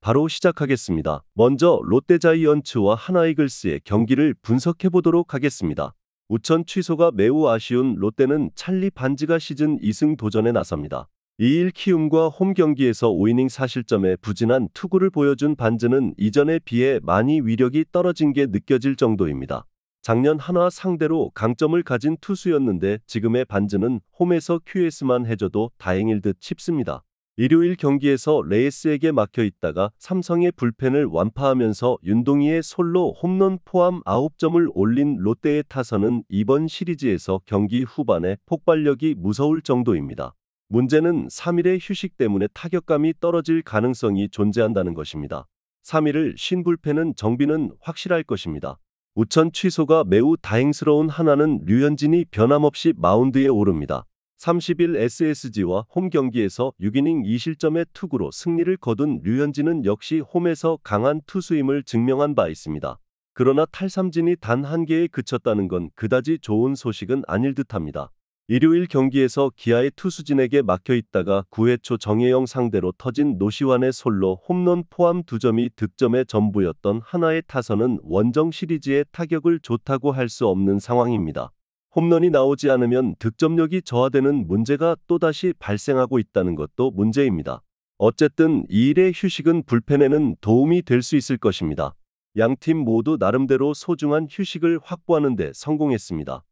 바로 시작하겠습니다. 먼저 롯데자이언츠와 하나이글스의 경기를 분석해 보도록 하겠습니다. 우천 취소가 매우 아쉬운 롯데는 찰리 반지가 시즌 2승 도전에 나섭니다. 2일 키움과 홈 경기에서 5이닝 4실점의 부진한 투구를 보여준 반지는 이전에 비해 많이 위력이 떨어진 게 느껴질 정도입니다. 작년 한화 상대로 강점을 가진 투수였는데 지금의 반지는 홈에서 QS만 해줘도 다행일 듯 싶습니다. 일요일 경기에서 레이스에게 막혀 있다가 삼성의 불펜을 완파하면서 윤동희의 솔로 홈런 포함 9점을 올린 롯데의 타선은 이번 시리즈에서 경기 후반에 폭발력이 무서울 정도입니다. 문제는 3일의 휴식 때문에 타격감이 떨어질 가능성이 존재한다는 것입니다. 3일을 쉰 불펜은 정비는 확실할 것입니다. 우천 취소가 매우 다행스러운 하나는 류현진이 변함없이 마운드에 오릅니다. 30일 SSG와 홈 경기에서 6이닝 2실점의 투구로 승리를 거둔 류현진은 역시 홈에서 강한 투수임을 증명한 바 있습니다. 그러나 탈삼진이 단 1개에 그쳤다는 건 그다지 좋은 소식은 아닐 듯합니다. 일요일 경기에서 기아의 투수진에게 막혀 있다가 9회 초 정혜영 상대로 터진 노시환의 솔로 홈런 포함 2점이 득점의 전부였던 하나의 타선은 원정 시리즈의 타격을 좋다고 할 수 없는 상황입니다. 홈런이 나오지 않으면 득점력이 저하되는 문제가 또다시 발생하고 있다는 것도 문제입니다. 어쨌든 2일의 휴식은 불펜에는 도움이 될 수 있을 것입니다. 양팀 모두 나름대로 소중한 휴식을 확보하는 데 성공했습니다.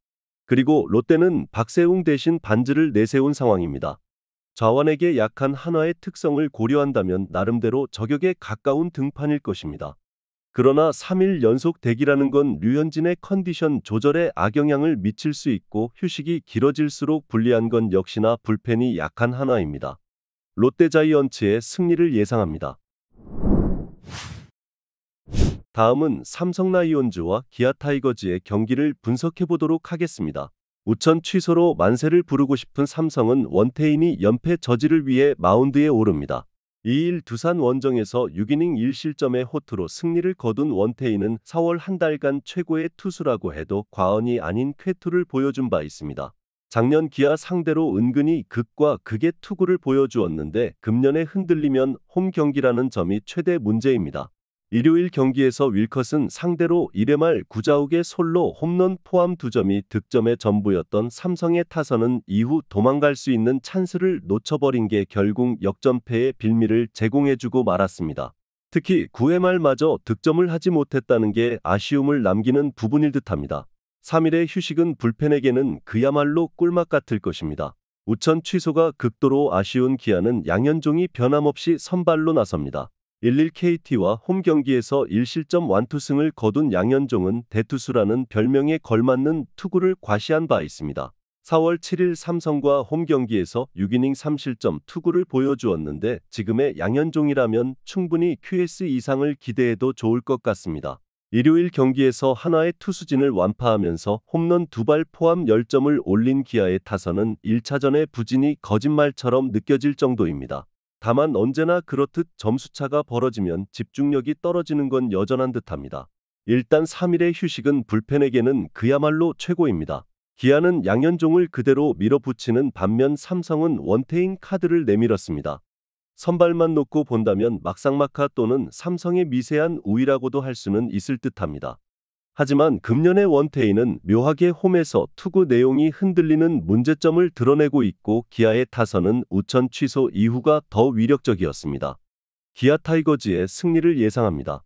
그리고 롯데는 박세웅 대신 반지를 내세운 상황입니다. 좌완에게 약한 한화의 특성을 고려한다면 나름대로 저격에 가까운 등판일 것입니다. 그러나 3일 연속 대기라는 건 류현진의 컨디션 조절에 악영향을 미칠 수 있고 휴식이 길어질수록 불리한 건 역시나 불펜이 약한 한화입니다. 롯데자이언츠의 승리를 예상합니다. 다음은 삼성 라이온즈와 기아 타이거즈의 경기를 분석해 보도록 하겠습니다. 우천 취소로 만세를 부르고 싶은 삼성은 원태인이 연패 저지를 위해 마운드에 오릅니다. 2일 두산 원정에서 6이닝 1실점의 호투로 승리를 거둔 원태인은 4월 한 달간 최고의 투수라고 해도 과언이 아닌 쾌투를 보여준 바 있습니다. 작년 기아 상대로 은근히 극과 극의 투구를 보여주었는데 금년에 흔들리면 홈 경기라는 점이 최대 문제입니다. 일요일 경기에서 윌컷은 상대로 1회 말 구자욱의 솔로 홈런 포함 2점이 득점의 전부였던 삼성의 타선은 이후 도망갈 수 있는 찬스를 놓쳐버린 게 결국 역전패의 빌미를 제공해주고 말았습니다. 특히 9회 말마저 득점을 하지 못했다는 게 아쉬움을 남기는 부분일 듯합니다. 3일의 휴식은 불펜에게는 그야말로 꿀맛 같을 것입니다. 우천 취소가 극도로 아쉬운 기아는 양현종이 변함없이 선발로 나섭니다. 1일 KT와 홈 경기에서 1실점 완투승을 거둔 양현종은 대투수라는 별명에 걸맞는 투구를 과시한 바 있습니다. 4월 7일 삼성과 홈 경기에서 6이닝 3실점 투구를 보여주었는데 지금의 양현종이라면 충분히 QS 이상을 기대해도 좋을 것 같습니다. 일요일 경기에서 한화의 투수진을 완파하면서 홈런 2발 포함 10점을 올린 기아의 타선은 1차전의 부진이 거짓말처럼 느껴질 정도입니다. 다만 언제나 그렇듯 점수차가 벌어지면 집중력이 떨어지는 건 여전한 듯합니다. 일단 3일의 휴식은 불펜에게는 그야말로 최고입니다. 기아는 양현종을 그대로 밀어붙이는 반면 삼성은 원태인 카드를 내밀었습니다. 선발만 놓고 본다면 막상막하 또는 삼성의 미세한 우위라고도 할 수는 있을 듯합니다. 하지만 금년의 원태인은 묘하게 홈에서 투구 내용이 흔들리는 문제점을 드러내고 있고 기아의 타선은 우천 취소 이후가 더 위력적이었습니다. 기아 타이거즈의 승리를 예상합니다.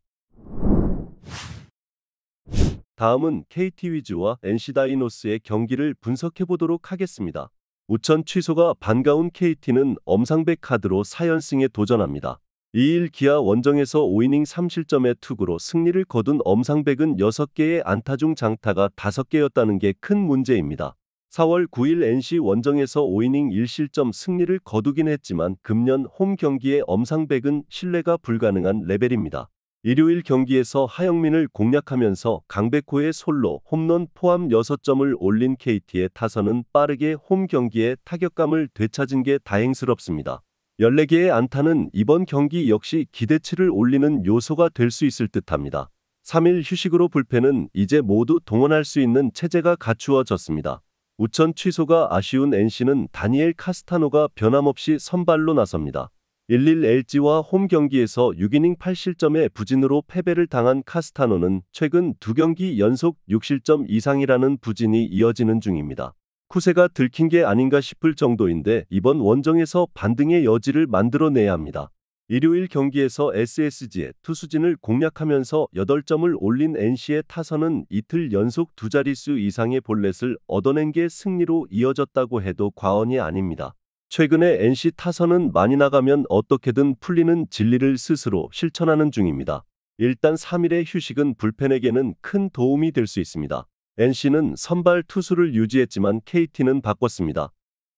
다음은 KT 위즈와 NC 다이노스의 경기를 분석해 보도록 하겠습니다. 우천 취소가 반가운 KT는 엄상백 카드로 4연승에 도전합니다. 2일 기아 원정에서 5이닝 3실점의 투구로 승리를 거둔 엄상백은 6개의 안타 중 장타가 5개였다는 게 큰 문제입니다. 4월 9일 NC 원정에서 5이닝 1실점 승리를 거두긴 했지만 금년 홈 경기에 엄상백은 신뢰가 불가능한 레벨입니다. 일요일 경기에서 하영민을 공략하면서 강백호의 솔로 홈런 포함 6점을 올린 KT의 타선은 빠르게 홈 경기에 타격감을 되찾은 게 다행스럽습니다. 14개의 안타는 이번 경기 역시 기대치를 올리는 요소가 될 수 있을 듯합니다. 3일 휴식으로 불펜은 이제 모두 동원할 수 있는 체제가 갖추어졌습니다. 우천 취소가 아쉬운 NC는 다니엘 카스타노가 변함없이 선발로 나섭니다. 1-1 LG와 홈 경기에서 6이닝 8실점의 부진으로 패배를 당한 카스타노는 최근 2경기 연속 6실점 이상이라는 부진이 이어지는 중입니다. 쿠세가 들킨 게 아닌가 싶을 정도인데 이번 원정에서 반등의 여지를 만들어내야 합니다. 일요일 경기에서 SSG의 투수진을 공략하면서 8점을 올린 NC의 타선은 이틀 연속 두 자릿수 이상의 볼넷을 얻어낸 게 승리로 이어졌다고 해도 과언이 아닙니다. 최근에 NC 타선은 많이 나가면 어떻게든 풀리는 진리를 스스로 실천하는 중입니다. 일단 3일의 휴식은 불펜에게는 큰 도움이 될 수 있습니다. NC는 선발 투수를 유지했지만 KT는 바꿨습니다.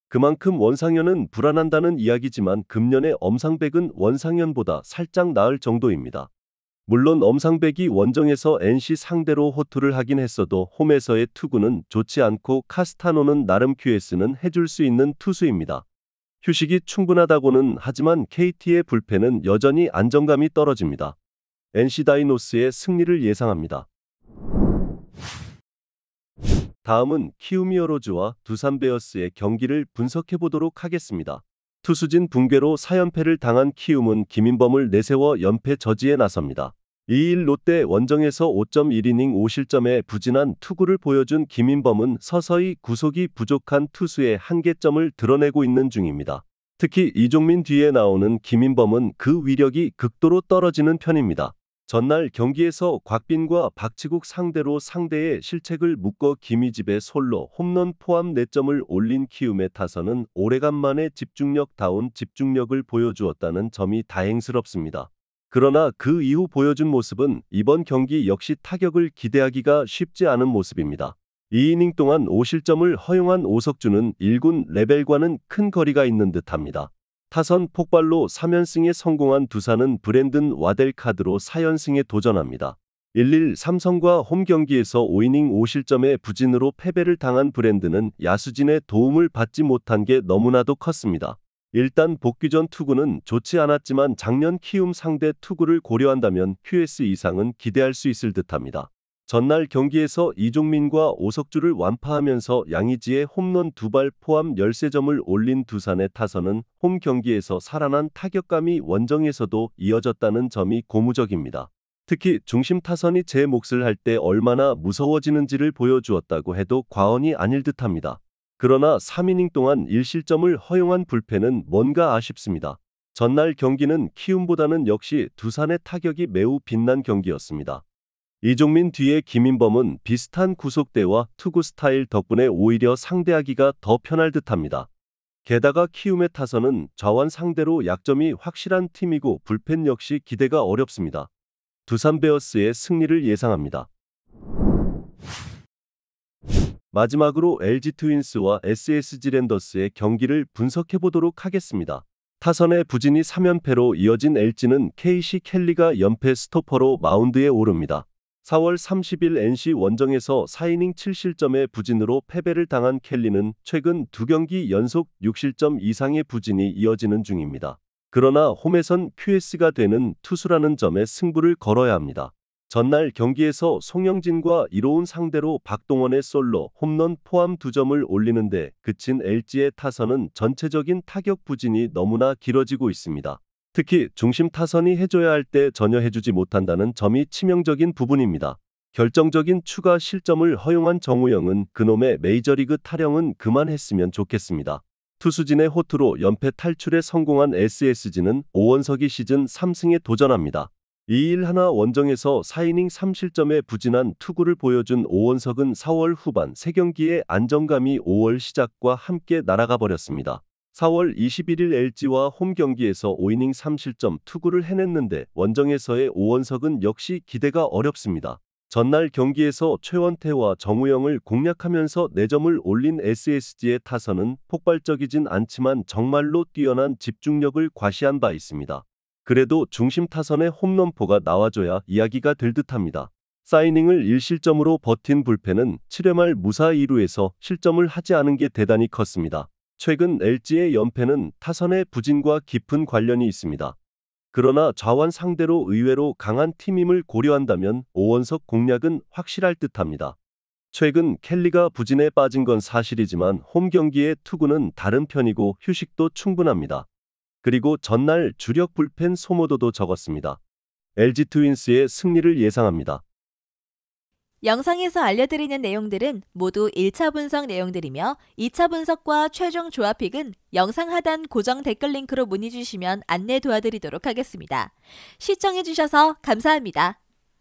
그만큼 원상현은 불안한다는 이야기지만 금년의 엄상백은 원상현보다 살짝 나을 정도입니다. 물론 엄상백이 원정에서 NC 상대로 호투를 하긴 했어도 홈에서의 투구는 좋지 않고 카스타노는 나름 QS는 해줄 수 있는 투수입니다. 휴식이 충분하다고는 하지만 KT의 불펜은 여전히 안정감이 떨어집니다. NC 다이노스의 승리를 예상합니다. 다음은 키움 히어로즈와 두산 베어스의 경기를 분석해보도록 하겠습니다. 투수진 붕괴로 4연패를 당한 키움은 김인범을 내세워 연패 저지에 나섭니다. 2일 롯데 원정에서 5.1이닝 5실점의 부진한 투구를 보여준 김인범은 서서히 구속이 부족한 투수의 한계점을 드러내고 있는 중입니다. 특히 이종민 뒤에 나오는 김인범은 그 위력이 극도로 떨어지는 편입니다. 전날 경기에서 곽빈과 박치국 상대로 상대의 실책을 묶어 김희집의 솔로 홈런 포함 4점을 올린 키움의 타선은 오래간만에 집중력다운 집중력을 보여주었다는 점이 다행스럽습니다. 그러나 그 이후 보여준 모습은 이번 경기 역시 타격을 기대하기가 쉽지 않은 모습입니다. 2이닝 동안 5실점을 허용한 오석주는 1군 레벨과는 큰 거리가 있는 듯합니다. 타선 폭발로 3연승에 성공한 두산은 브랜든 와델 카드로 4연승에 도전합니다. 1-1 삼성과 홈 경기에서 5이닝 5실점의 부진으로 패배를 당한 브랜든은 야수진의 도움을 받지 못한 게 너무나도 컸습니다. 일단 복귀 전 투구는 좋지 않았지만 작년 키움 상대 투구를 고려한다면 QS 이상은 기대할 수 있을 듯합니다. 전날 경기에서 이종민과 오석주를 완파하면서 양의지의 홈런 2발 포함 13점을 올린 두산의 타선은 홈 경기에서 살아난 타격감이 원정에서도 이어졌다는 점이 고무적입니다. 특히 중심 타선이 제 몫을 할 때 얼마나 무서워지는지를 보여주었다고 해도 과언이 아닐 듯합니다. 그러나 3이닝 동안 1실점을 허용한 불펜은 뭔가 아쉽습니다. 전날 경기는 키움보다는 역시 두산의 타격이 매우 빛난 경기였습니다. 이종민 뒤에 김인범은 비슷한 구속대와 투구 스타일 덕분에 오히려 상대하기가 더 편할 듯합니다. 게다가 키움의 타선은 좌완 상대로 약점이 확실한 팀이고 불펜 역시 기대가 어렵습니다. 두산 베어스의 승리를 예상합니다. 마지막으로 LG 트윈스와 SSG 랜더스의 경기를 분석해보도록 하겠습니다. 타선의 부진이 3연패로 이어진 LG는 KC 켈리가 연패 스토퍼로 마운드에 오릅니다. 4월 30일 NC 원정에서 4이닝 7실점의 부진으로 패배를 당한 켈리는 최근 2경기 연속 6실점 이상의 부진이 이어지는 중입니다. 그러나 홈에선 QS가 되는 투수라는 점에 승부를 걸어야 합니다. 전날 경기에서 송영진과 이로운 상대로 박동원의 솔로 홈런 포함 2점을 올리는데 그친 LG의 타선은 전체적인 타격 부진이 너무나 길어지고 있습니다. 특히 중심 타선이 해줘야 할 때 전혀 해주지 못한다는 점이 치명적인 부분입니다. 결정적인 추가 실점을 허용한 정우영은 그놈의 메이저리그 타령은 그만했으면 좋겠습니다. 투수진의 호투로 연패 탈출에 성공한 SSG는 오원석이 시즌 3승에 도전합니다. 2일 하나 원정에서 4이닝 3실점의 부진한 투구를 보여준 오원석은 4월 후반 3경기의 안정감이 5월 시작과 함께 날아가 버렸습니다. 4월 21일 LG와 홈 경기에서 5이닝 3실점 투구를 해냈는데 원정에서의 오원석은 역시 기대가 어렵습니다. 전날 경기에서 최원태와 정우영을 공략하면서 4점을 올린 SSG의 타선은 폭발적이진 않지만 정말로 뛰어난 집중력을 과시한 바 있습니다. 그래도 중심 타선의 홈런포가 나와줘야 이야기가 될 듯합니다. 4이닝을 1실점으로 버틴 불펜은 7회 말 무사 2루에서 실점을 하지 않은 게 대단히 컸습니다. 최근 LG의 연패는 타선의 부진과 깊은 관련이 있습니다. 그러나 좌완 상대로 의외로 강한 팀임을 고려한다면 오원석 공략은 확실할 듯합니다. 최근 켈리가 부진에 빠진 건 사실이지만 홈 경기의 투구는 다른 편이고 휴식도 충분합니다. 그리고 전날 주력 불펜 소모도도 적었습니다. LG 트윈스의 승리를 예상합니다. 영상에서 알려드리는 내용들은 모두 1차 분석 내용들이며 2차 분석과 최종 조합픽은 영상 하단 고정 댓글 링크로 문의 주시면 안내 도와드리도록 하겠습니다. 시청해주셔서 감사합니다.